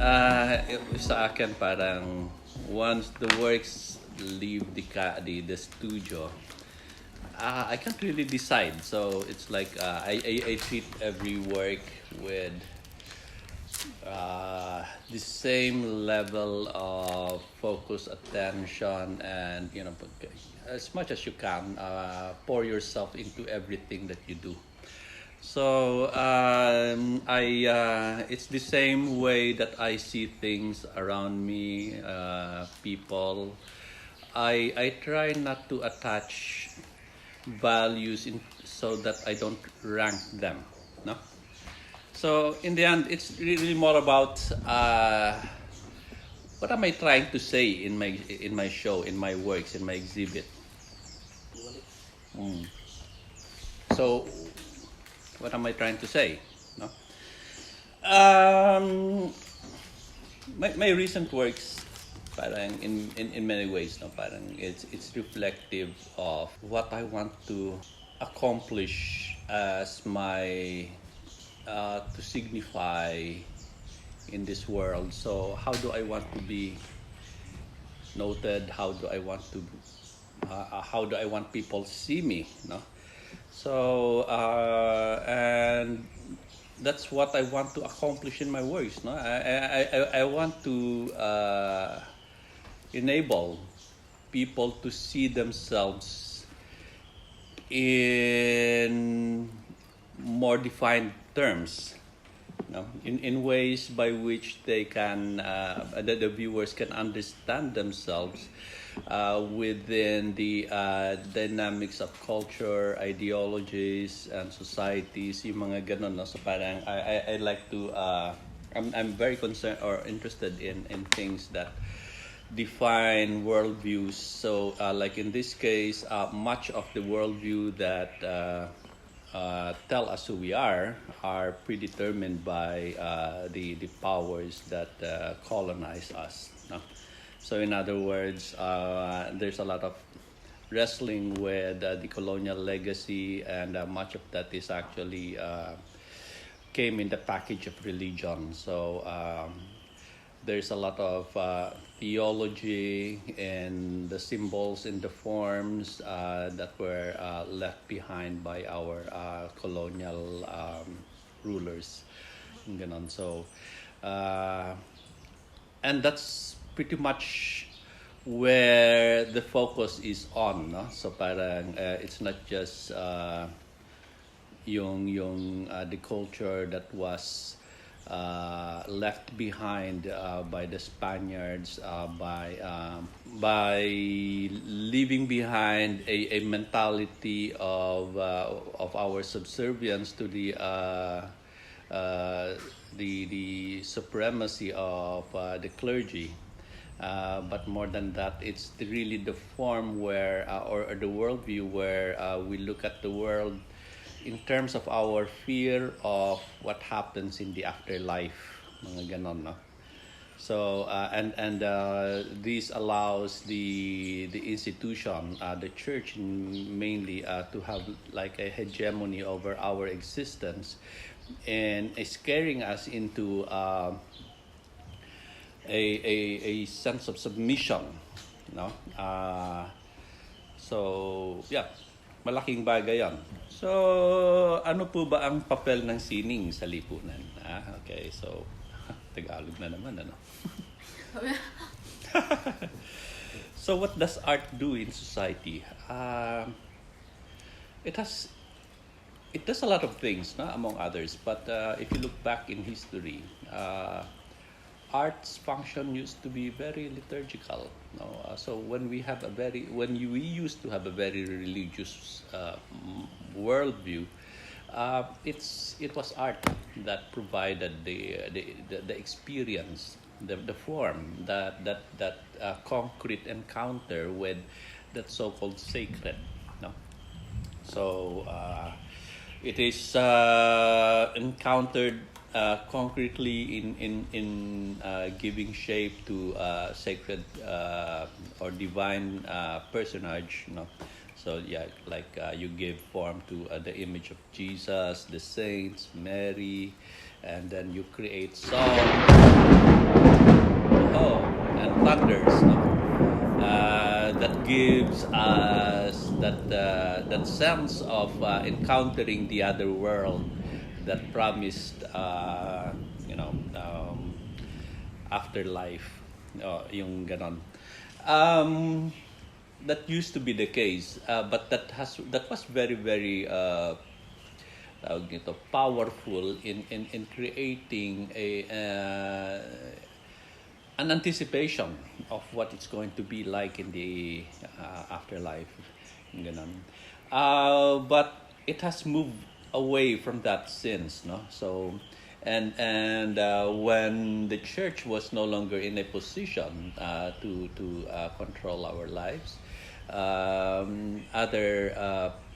Sa akin parang once the works leave the studio, I can't really decide. So it's like I treat every work with the same level of focus, attention, and as much as you can, pour yourself into everything that you do. So I it's the same way that I see things around me, people. I try not to attach values in so that I don't rank them. No. So in the end, it's really more about what am I trying to say in my show, in my works, in my exhibit. Mm. So what am I trying to say? No. My recent works, parang in many ways, no, parang it's reflective of what I want to accomplish as my to signify in this world. So how do I want to be noted? How do I want people to see me? No. So and that's what I want to accomplish in my works. No, I want to enable people to see themselves in more defined terms, in ways by which they can the viewers can understand themselves within the dynamics of culture, ideologies, and societies, yung mga ganon, no? So parang I like to I'm very concerned or interested in things that define worldviews. So like in this case, much of the worldview that tell us who we are predetermined by the powers that colonize us. No? So in other words, there's a lot of wrestling with the colonial legacy, and much of that is actually came in the package of religion. So there's a lot of theology and the symbols and the forms that were left behind by our colonial rulers. Ganon. So, and that's pretty much where the focus is on. No? So parang it's not just the culture that was left behind by the Spaniards by leaving behind a mentality of our subservience to the supremacy of the clergy. But more than that, it's really the form where or the worldview where we look at the world in terms of our fear of what happens in the afterlife, mga ganon, no? So and this allows the institution, the church mainly, to have like a hegemony over our existence, and is carrying us into a sense of submission, no? So yeah, malaking bagay yan. So, ano po ba ang papel ng sining sa lipunan? Okay, so, Tagalog na naman, ano? So, what does art do in society? It does a lot of things, no? Among others. But if you look back in history, art's function used to be very liturgical. No? So when we used to have a very religious worldview, it was art that provided the experience, the form, that concrete encounter with that so-called sacred. No? So it is encountered concretely in giving shape to sacred or divine personage, you know. So yeah, like you give form to the image of Jesus, the saints, Mary, and then you create songs. oh, and thunders, no? That gives us that sense of encountering the other world that promised, you know, afterlife, yung ganon. Um, that used to be the case, but that was very very tawag nito, powerful in creating an anticipation of what it's going to be like in the afterlife. Ganon. But it has moved away from that since, no? So, and when the church was no longer in a position to control our lives, other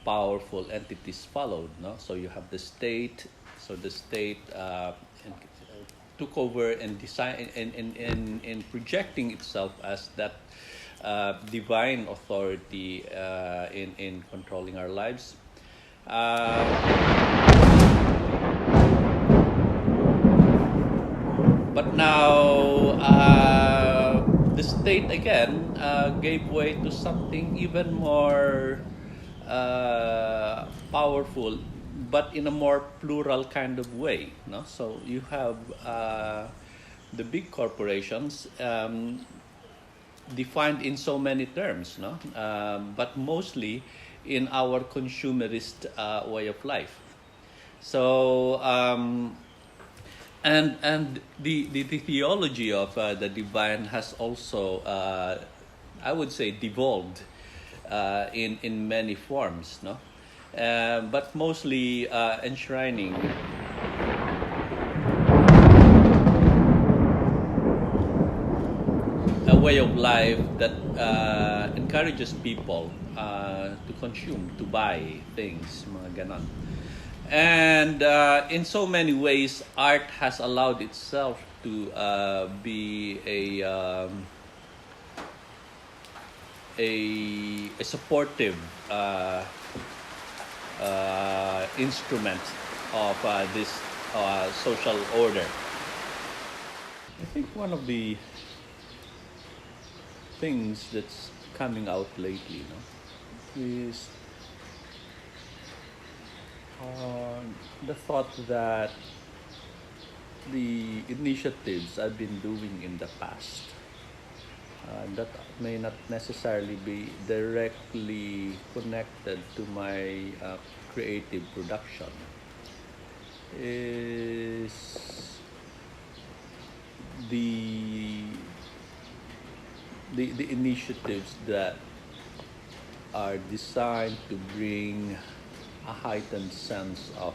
powerful entities followed, no? So you have the state. So the state took over and design and projecting itself as that divine authority in controlling our lives. But now the state again gave way to something even more powerful, but in a more plural kind of way. No? So you have the big corporations defined in so many terms, no? But mostly in our consumerist way of life. So and the theology of the divine has also, I would say, devolved in many forms, no? But mostly enshrining a way of life that encourages people to consume, to buy things, mga ganon. And in so many ways, art has allowed itself to be a supportive instrument of this social order. I think one of the things that's coming out lately, is the thought that the initiatives I've been doing in the past that may not necessarily be directly connected to my creative production is the initiatives that are designed to bring a heightened sense of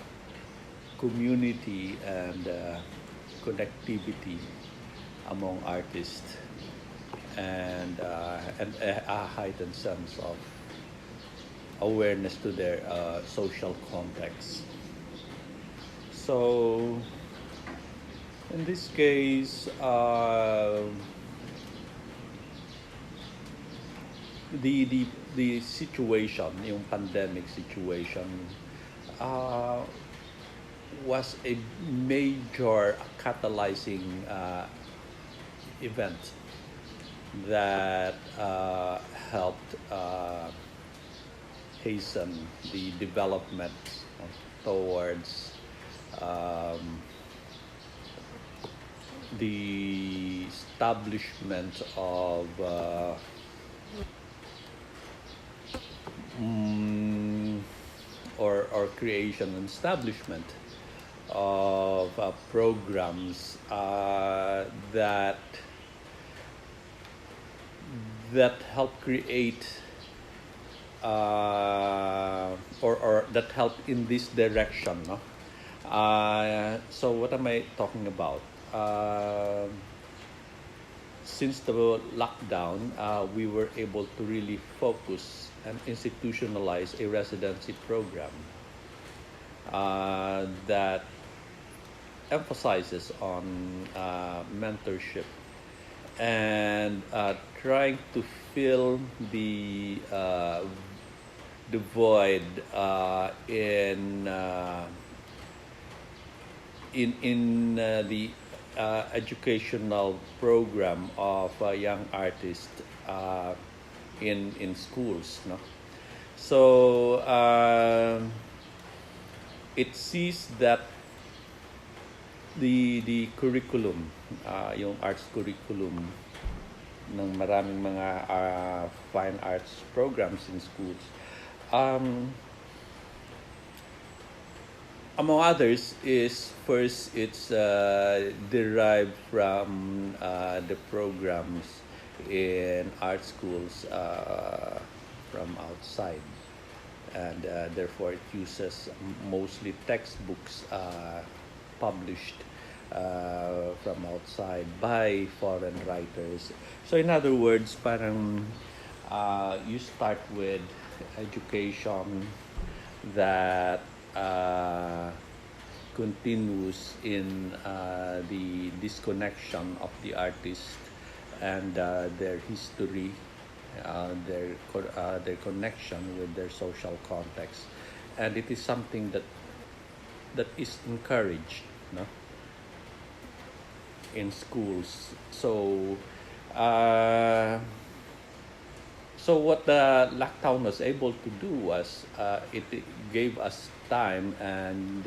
community and connectivity among artists, and a heightened sense of awareness to their social context. So, in this case, the situation, yung pandemic situation, was a major catalyzing event that helped hasten the development towards the establishment of or creation and establishment of programs that help create or that help in this direction, no? So what am I talking about? Since the lockdown, we were able to really focus and institutionalize a residency program that emphasizes on mentorship and trying to fill the void in the educational program of young artists in schools, no? So it sees that the curriculum, yung arts curriculum ng maraming mga fine arts programs in schools, among others, is first it's derived from the programs in art schools from outside, and therefore it uses mostly textbooks published from outside by foreign writers. So in other words, parang you start with education that continues in the disconnection of the artist and their history, their connection with their social context, and it is something that is encouraged, no, in schools. So so what the lockdown was able to do was it gave us time and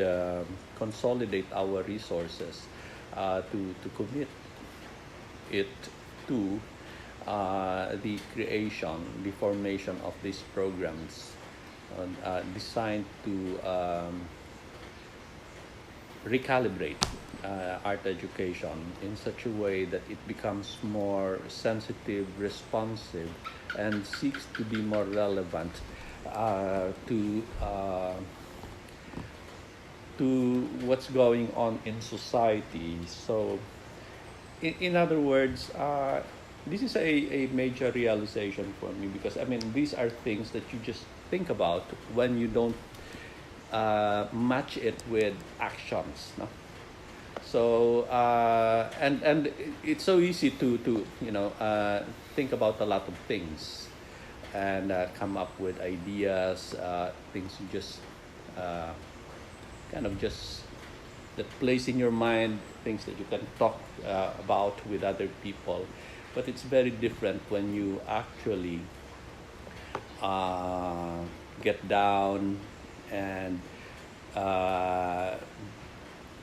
consolidate our resources to commit it to the creation, the formation of these programs designed to recalibrate art education in such a way that it becomes more sensitive, responsive, and seeks to be more relevant to what's going on in society. So, in other words, this is a major realization for me, because I mean these are things that you just think about when you don't match it with actions, no? So and it's so easy to think about a lot of things and come up with ideas, things you just kind of just that place in your mind, things that you can talk about with other people. But it's very different when you actually get down and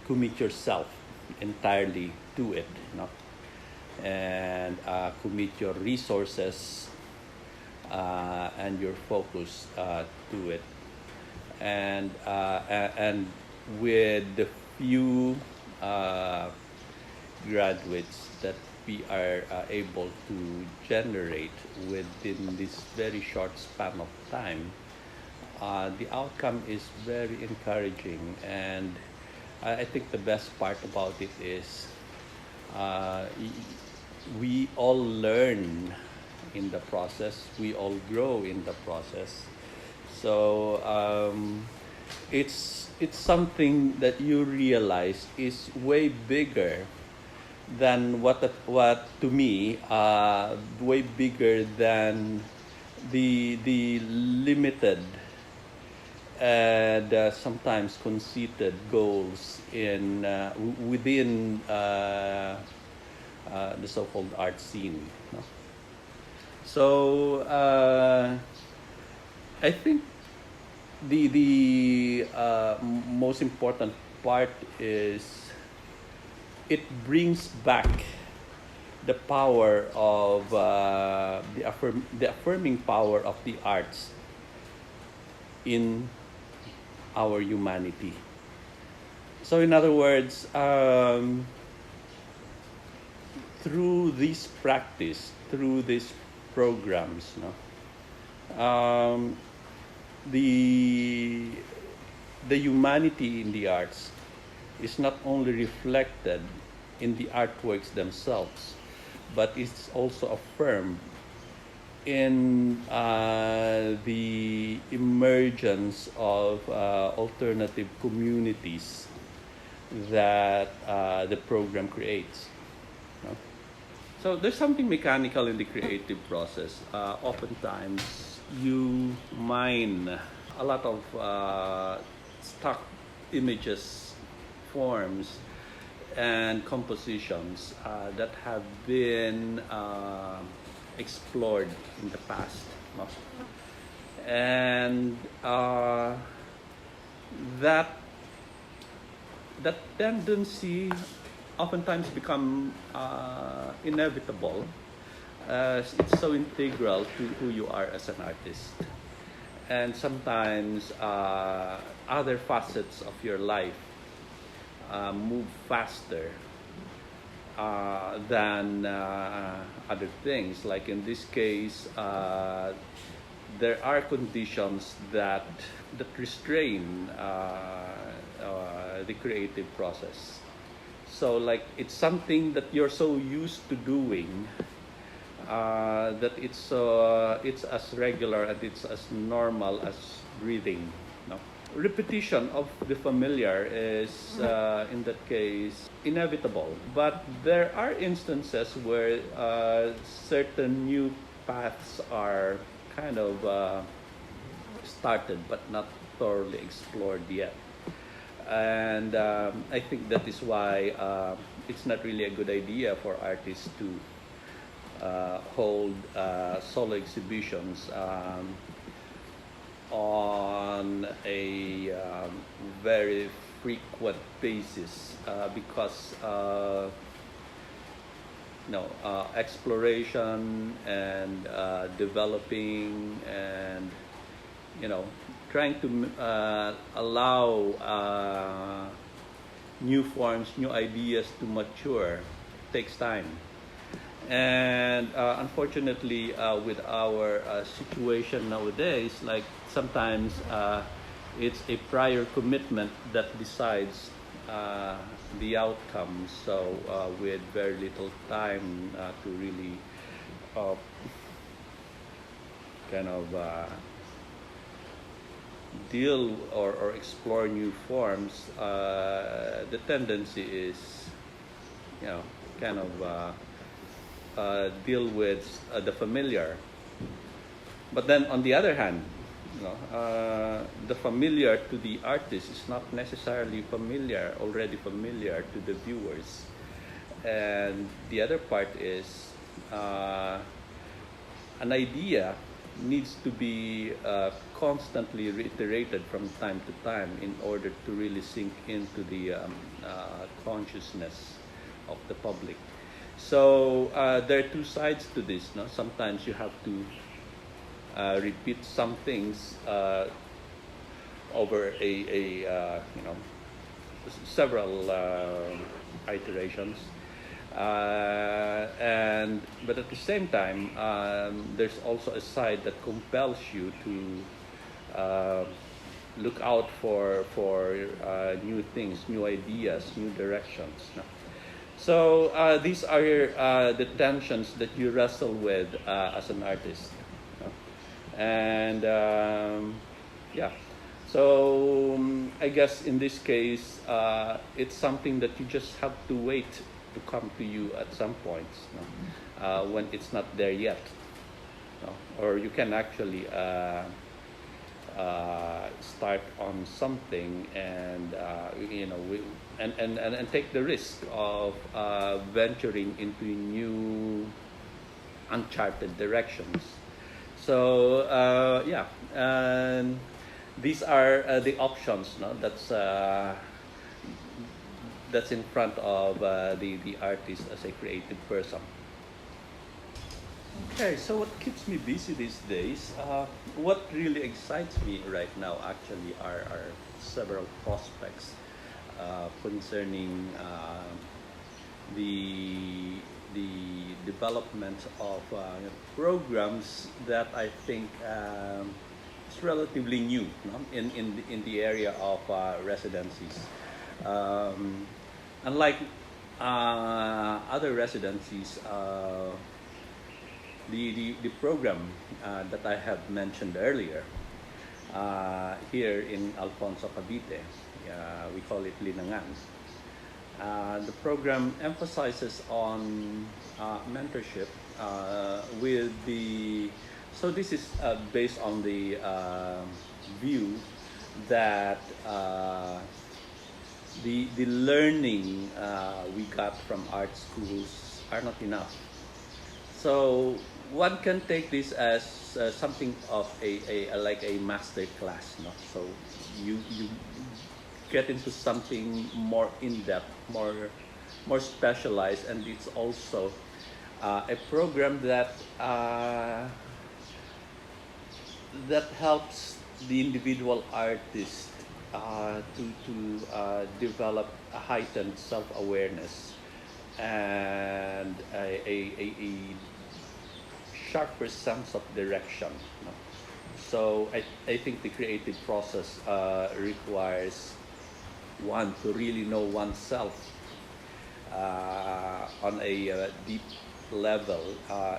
commit yourself entirely to it, you know, and commit your resources and your focus to it, and with the few graduates that we are able to generate within this very short span of time, the outcome is very encouraging. And I think the best part about it is we all learn in the process, we all grow in the process. So it's something that you realize is way bigger than what to me way bigger than the limited and sometimes conceited goals in within the so-called art scene, no? So I think the most important part is it brings back the power of the affirming power of the arts in our humanity. So in other words, through this practice, through these programs, no, the humanity in the arts is not only reflected in the artworks themselves, but it's also affirmed in the emergence of alternative communities that the program creates, no? So there's something mechanical in the creative process. Oftentimes you mine a lot of stock images, forms, and compositions that have been explored in the past. No? And that that tendency oftentimes become inevitable, as it's so integral to who you are as an artist. And sometimes other facets of your life move faster than other things. Like in this case, there are conditions that restrain the creative process. So, like, it's something that you're so used to doing that it's as regular and it's as normal as breathing. No? Repetition of the familiar is, in that case, inevitable. But there are instances where certain new paths are kind of started but not thoroughly explored yet. And I think that is why it's not really a good idea for artists to hold solo exhibitions on a very frequent basis because exploration and developing and trying to allow new forms, new ideas to mature takes time. And unfortunately, with our situation nowadays, like sometimes it's a prior commitment that decides the outcome. So with very little time to really kind of deal or explore new forms, the tendency is, kind of deal with the familiar. But then on the other hand, the familiar to the artist is not necessarily already familiar to the viewers. And the other part is an idea needs to be constantly reiterated from time to time in order to really sink into the consciousness of the public. So there are two sides to this. No? Sometimes you have to repeat some things over several iterations. But at the same time, there's also a side that compels you to look out for new things, new ideas, new directions. No? So these are the tensions that you wrestle with as an artist. And so I guess in this case, it's something that you just have to wait to come to you at some point, when it's not there yet, or you can actually start on something and and take the risk of venturing into new uncharted directions. So and these are the options, that's in front of the artist as a creative person. Okay, so what keeps me busy these days? What really excites me right now actually are several prospects concerning the development of programs that I think is relatively new, in the area of residencies. Unlike other residencies, the program that I have mentioned earlier here in Alfonso, Cavite, we call it Linangan. The program emphasizes on mentorship with so this is based on the view that the learning we got from art schools are not enough. So one can take this as something of a like a master class, no? So you get into something more in depth, more specialized, and it's also a program that helps the individual artist to develop a heightened self-awareness and a sharper sense of direction. No? So I think the creative process requires one to really know oneself on a deep level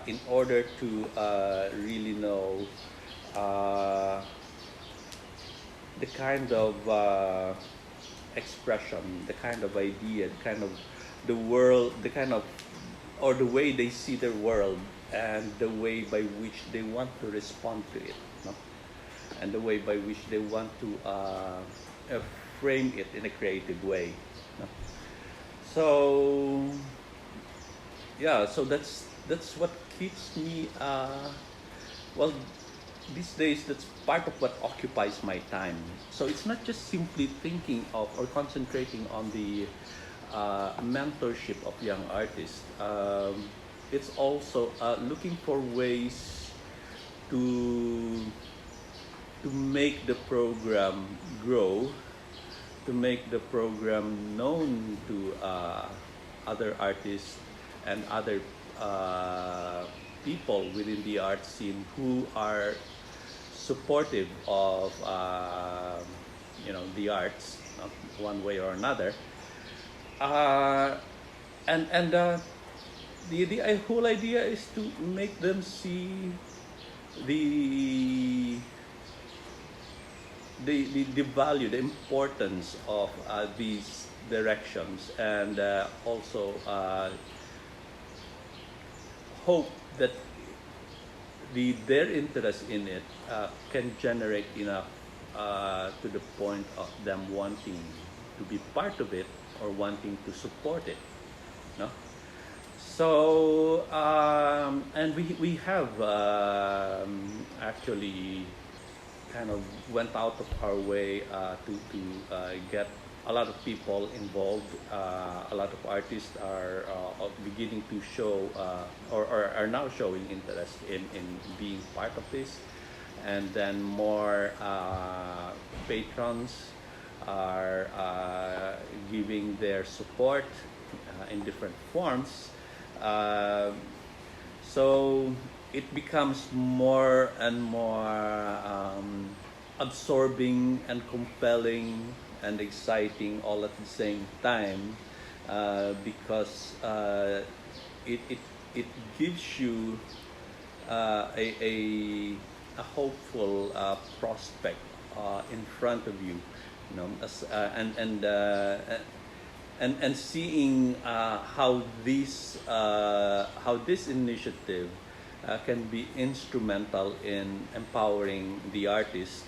in order to really know the kind of expression, the kind of idea, the kind of the world, the kind of or the way they see the world and the way by which they want to respond to it, no? And the way by which they want to frame it in a creative way. No? So yeah, so that's what keeps me well these days. That's part of what occupies my time. So it's not just simply thinking of or concentrating on the mentorship of young artists. It's also looking for ways to make the program grow, to make the program known to other artists and other people within the art scene who are supportive of the arts, one way or another. The whole idea is to make them see the value, the importance of these directions, and also hope that their interest in it can generate enough to the point of them wanting to be part of it or wanting to support it. No? So and we have actually kind of went out of our way to get a lot of people involved. A lot of artists are beginning to show or are now showing interest in being part of this, and then more patrons are giving their support in different forms. So it becomes more and more absorbing and compelling and exciting all at the same time, because it gives you a hopeful prospect in front of you, and seeing how this initiative can be instrumental in empowering the artist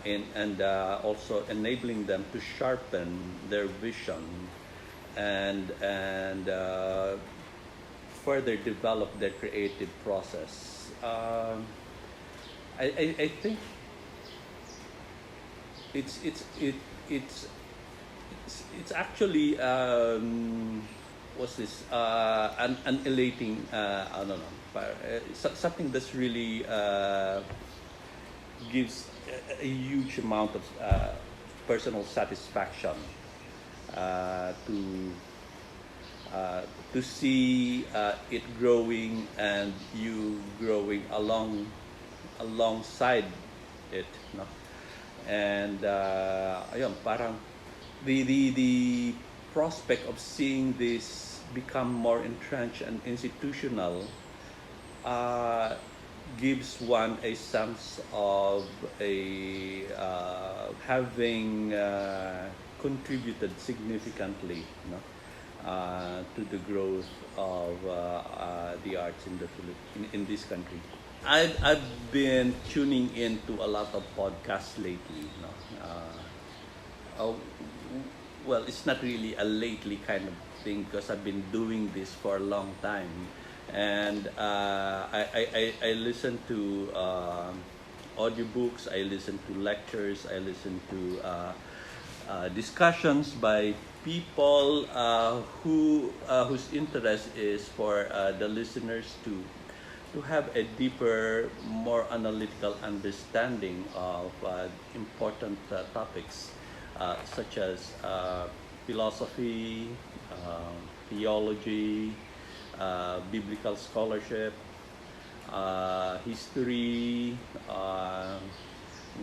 and also enabling them to sharpen their vision and further develop their creative process. I think it's actually what's this an elating I don't know, something that's really gives a huge amount of personal satisfaction to see it growing and you growing alongside it, no? And ayun, parang the prospect of seeing this become more entrenched and institutional gives one a sense of having contributed significantly, to the growth of the arts in this country. I've been tuning into a lot of podcasts lately. well, it's not really a lately kind of thing because I've been doing this for a long time, and I listen to audiobooks, I listen to lectures, I listen to discussions by people whose interest is for the listeners to have a deeper, more analytical understanding of important topics such as philosophy, theology, biblical scholarship, history,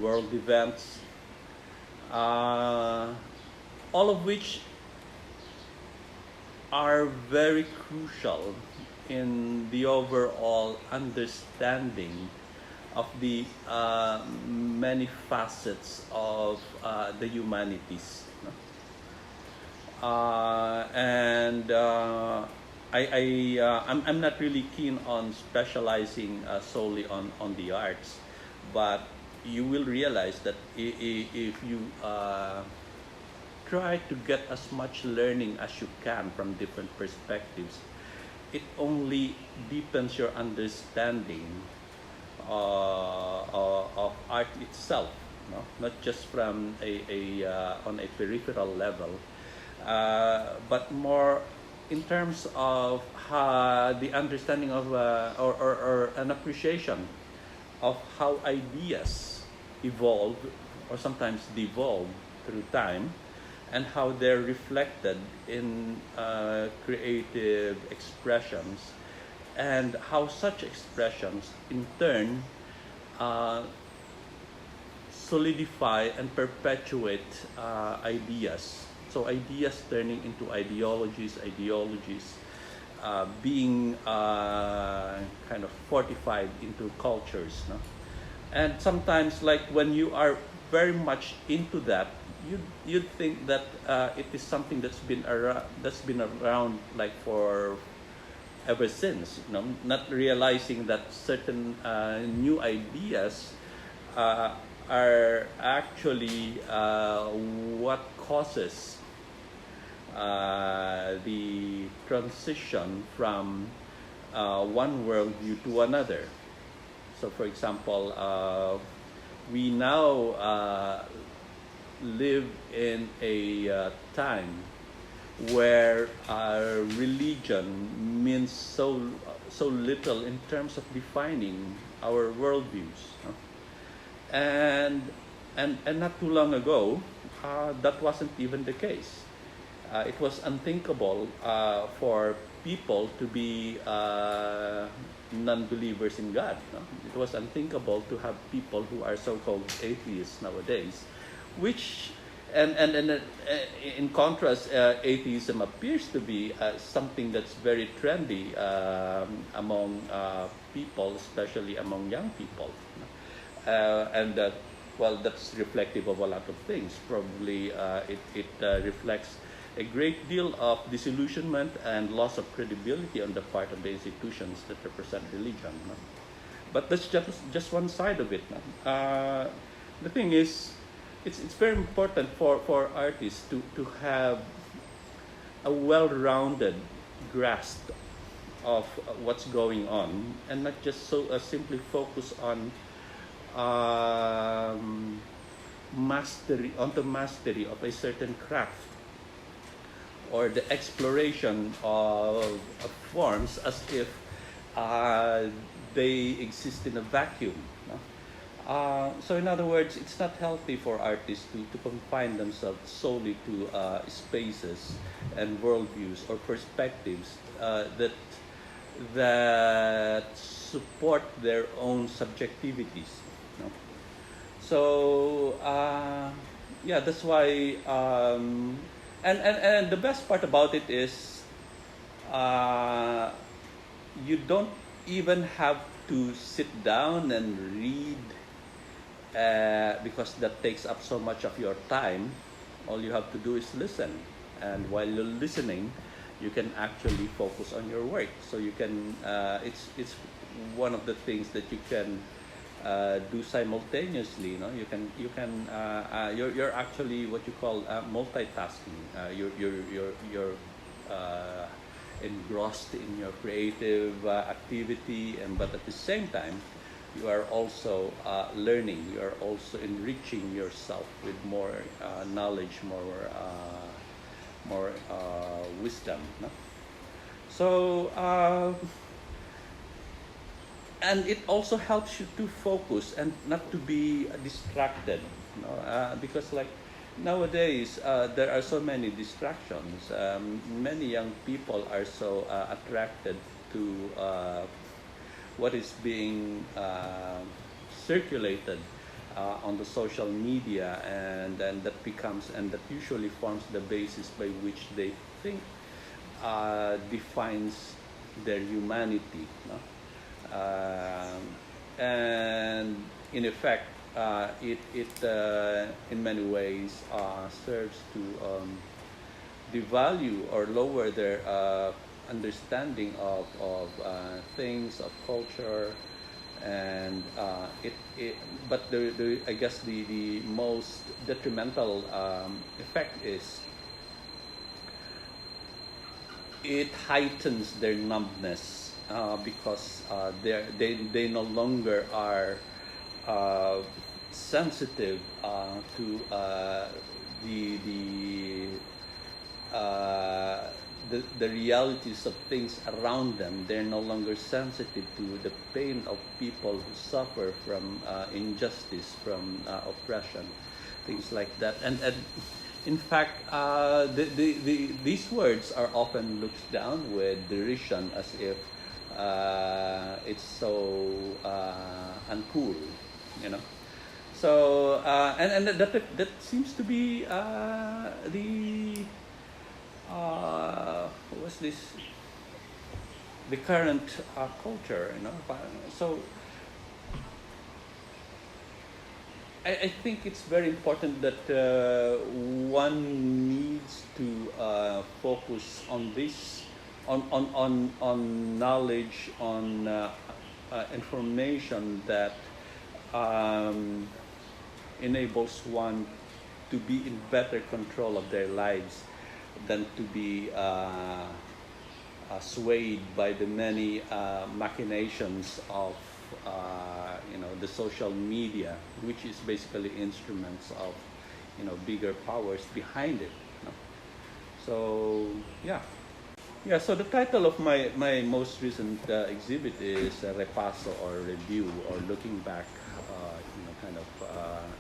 world events, all of which are very crucial in the overall understanding of the many facets of the humanities. No? I'm not really keen on specializing solely on the arts, but you will realize that if you try to get as much learning as you can from different perspectives, it only deepens your understanding of art itself, no? Not just from on a peripheral level, but more in terms of the understanding of or an appreciation of how ideas evolve or sometimes devolve through time, and how they're reflected in creative expressions, and how such expressions in turn solidify and perpetuate ideas. So ideas turning into ideologies, being kind of fortified into cultures. No? And sometimes, like when you are very much into that, you'd think that it is something that's been around like for ever since, you know, not realizing that certain new ideas are actually what causes the transition from one worldview to another. So, for example, we now live in a time where religion means so little in terms of defining our worldviews, no? and not too long ago, that wasn't even the case. It was unthinkable for people to be non-believers in God. No? It was unthinkable to have people who are so-called atheists nowadays, which and in contrast, atheism appears to be something that's very trendy among people, especially among young people, and well, that's reflective of a lot of things. Probably it reflects a great deal of disillusionment and loss of credibility on the part of the institutions that represent religion. No? But that's just one side of it. No? The thing is, it's very important for artists to have a well-rounded grasp of what's going on, and not just simply focus on the mastery of a certain craft, or the exploration of forms as if they exist in a vacuum. No? So in other words, it's not healthy for artists to confine themselves solely to spaces and worldviews or perspectives that support their own subjectivities. No? So yeah, that's why. And the best part about it is you don't even have to sit down and read because that takes up so much of your time. All you have to do is listen, and while you're listening, you can actually focus on your work. So you can it's one of the things that you can do simultaneously. You're actually what you call multitasking. You're engrossed in your creative activity, and but at the same time, you are also learning. You are also enriching yourself with more knowledge, more wisdom. No? So. And it also helps you to focus and not to be distracted, because like nowadays there are so many distractions. Many young people are so attracted to what is being circulated on the social media, and then that usually forms the basis by which they think defines their humanity. No? And in effect, it in many ways serves to devalue or lower their understanding of things, of culture, and but I guess the most detrimental effect is it heightens their numbness. Because they no longer are sensitive to the realities of things around them. They're no longer sensitive to the pain of people who suffer from injustice, from oppression, things like that. And in fact, these words are often looked down with derision, as if it's so uncool, So that seems to be what's this? The current culture, So I think it's very important that one needs to focus on this. On knowledge, on information that enables one to be in better control of their lives than to be swayed by the many machinations of the social media, which is basically instruments of bigger powers behind it. So yeah, so the title of my most recent exhibit is Repaso, or review, or looking back, kind of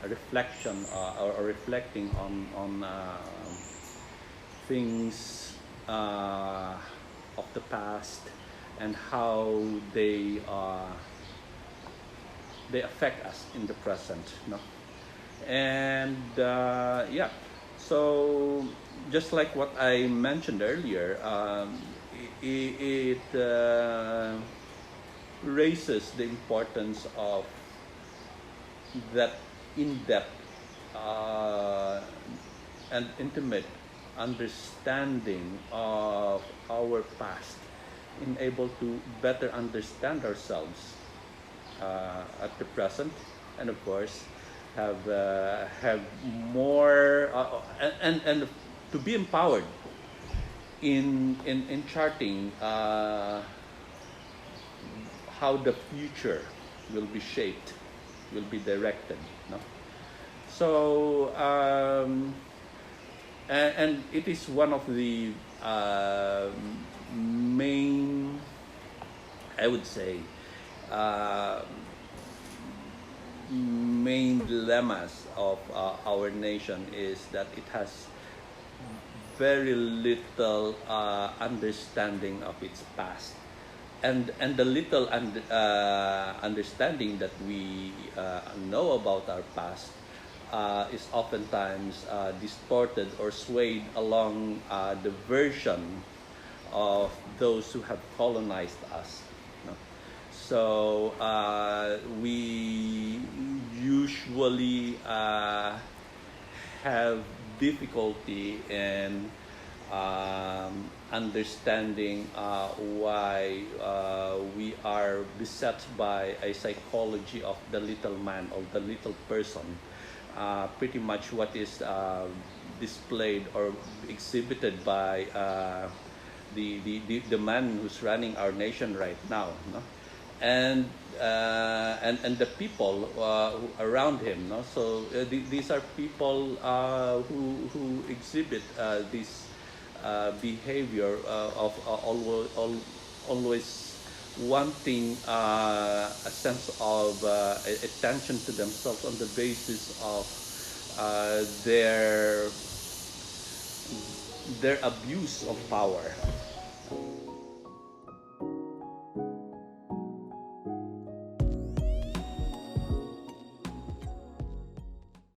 a reflection or reflecting on things of the past and how they affect us in the present. And so just like what I mentioned earlier, it raises the importance of that in-depth and intimate understanding of our past, in able to better understand ourselves at the present, and of course have more and to be empowered in charting how the future will be shaped, will be directed. So and it is one of the main, I would say, main dilemmas of our nation is that it has very little understanding of its past, and the little understanding that we know about our past is oftentimes distorted or swayed along the version of those who have colonized us. So we usually have difficulty in understanding why we are beset by a psychology of the little man, of the little person. Pretty much what is displayed or exhibited by the man who's running our nation right now, no? And and the people around him, no? So these are people who exhibit this behavior of always wanting a sense of attention to themselves on the basis of their abuse of power.